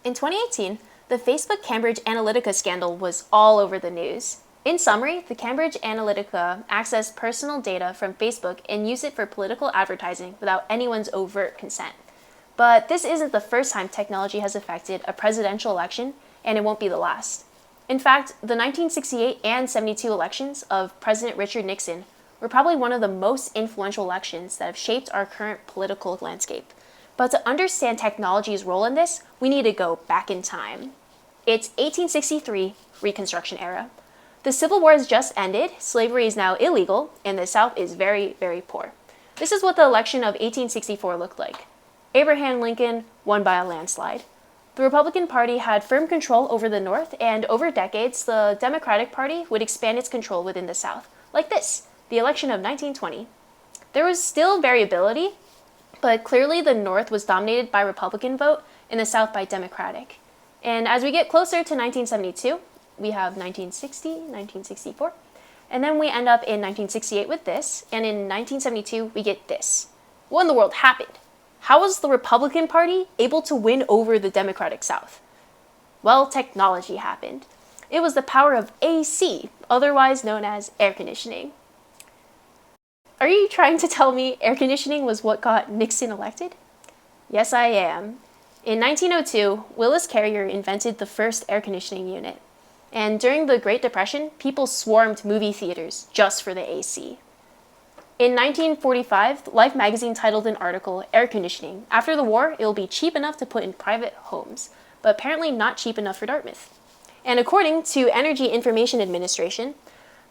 In 2018, the Facebook Cambridge Analytica scandal was all over the news. In summary, the Cambridge Analytica accessed personal data from Facebook and used it for political advertising without anyone's overt consent. But this isn't the first time technology has affected a presidential election, and it won't be the last. In fact, the 1968 and 72 elections of President Richard Nixon were probably one of the most influential elections that have shaped our current political landscape. But to understand technology's role in this, we need to go back in time. It's 1863, Reconstruction era. The Civil War has just ended, slavery is now illegal, and the South is very, very poor. This is what the election of 1864 looked like. Abraham Lincoln won by a landslide. The Republican Party had firm control over the North, and over decades, the Democratic Party would expand its control within the South, like this, the election of 1920. There was still variability, but clearly the North was dominated by Republican vote and the South by Democratic. And as we get closer to 1972, we have 1960, 1964, and then we end up in 1968 with this, and in 1972 we get this. What in the world happened? How was the Republican Party able to win over the Democratic South? Well, technology happened. It was the power of AC, otherwise known as air conditioning. Are you trying to tell me air conditioning was what got Nixon elected? Yes, I am. In 1902, Willis Carrier invented the first air conditioning unit. And during the Great Depression, people swarmed movie theaters just for the AC. In 1945, Life magazine titled an article, Air Conditioning. After the war, it will be cheap enough to put in private homes, but apparently not cheap enough for Dartmouth. And according to Energy Information Administration,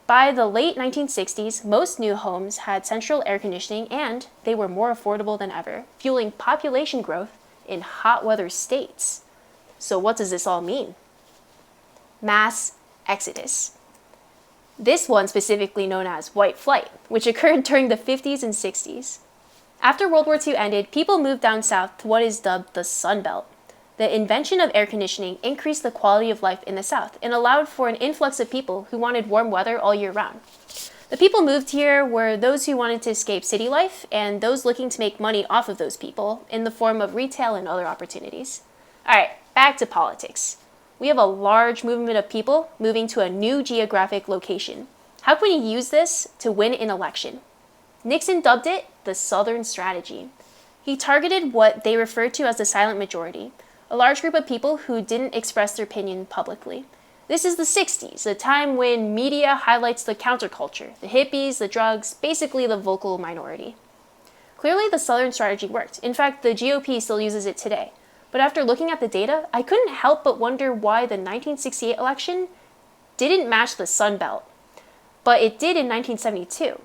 by the late 1960s, most new homes had central air conditioning and they were more affordable than ever, fueling population growth in hot weather states. So what does this all mean? Mass exodus. This one specifically known as white flight, which occurred during the 50s and 60s. After World War II ended, people moved down south to what is dubbed the Sun Belt. The invention of air conditioning increased the quality of life in the South and allowed for an influx of people who wanted warm weather all year round. The people moved here were those who wanted to escape city life and those looking to make money off of those people in the form of retail and other opportunities. Alright, back to politics. We have a large movement of people moving to a new geographic location. How can we use this to win an election? Nixon dubbed it the Southern Strategy. He targeted what they referred to as the silent majority, a large group of people who didn't express their opinion publicly. This is the 60s, a time when media highlights the counterculture, the hippies, the drugs, basically the vocal minority. Clearly, the Southern Strategy worked. In fact, the GOP still uses it today. But after looking at the data, I couldn't help but wonder why the 1968 election didn't match the Sun Belt, but it did in 1972.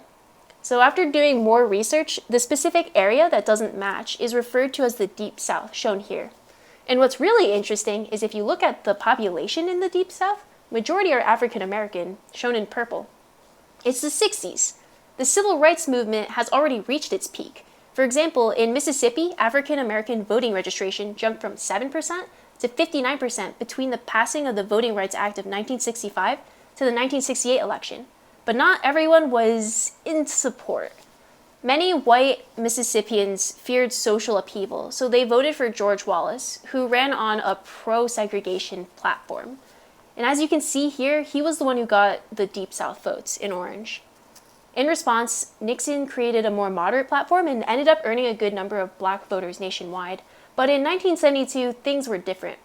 So after doing more research, the specific area that doesn't match is referred to as the Deep South, shown here. And what's really interesting is if you look at the population in the Deep South, majority are African American, shown in purple. It's the 60s. The civil rights movement has already reached its peak. For example, in Mississippi, African American voting registration jumped from 7% to 59% between the passing of the Voting Rights Act of 1965 to the 1968 election. But not everyone was in support. Many white Mississippians feared social upheaval, so they voted for George Wallace, who ran on a pro-segregation platform. And as you can see here, he was the one who got the Deep South votes in orange. In response, Nixon created a more moderate platform and ended up earning a good number of black voters nationwide. But in 1972, things were different.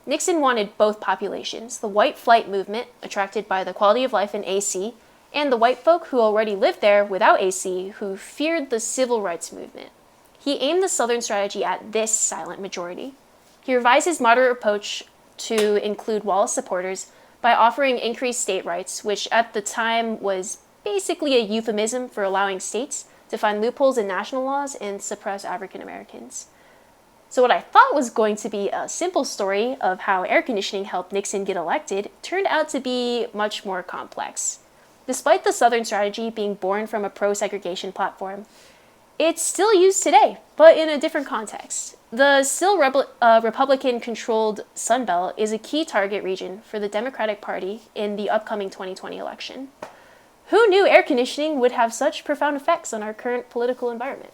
Nixon wanted both populations, the white flight movement, attracted by the quality of life in AC, and the white folk who already lived there without AC, who feared the civil rights movement. He aimed the Southern Strategy at this silent majority. He revised his moderate approach to include Wallace supporters by offering increased state rights, which at the time was basically a euphemism for allowing states to find loopholes in national laws and suppress African Americans. So what I thought was going to be a simple story of how air conditioning helped Nixon get elected turned out to be much more complex. Despite the Southern Strategy being born from a pro-segregation platform, it's still used today, but in a different context. The still Republican-controlled Sun Belt is a key target region for the Democratic Party in the upcoming 2020 election. Who knew air conditioning would have such profound effects on our current political environment?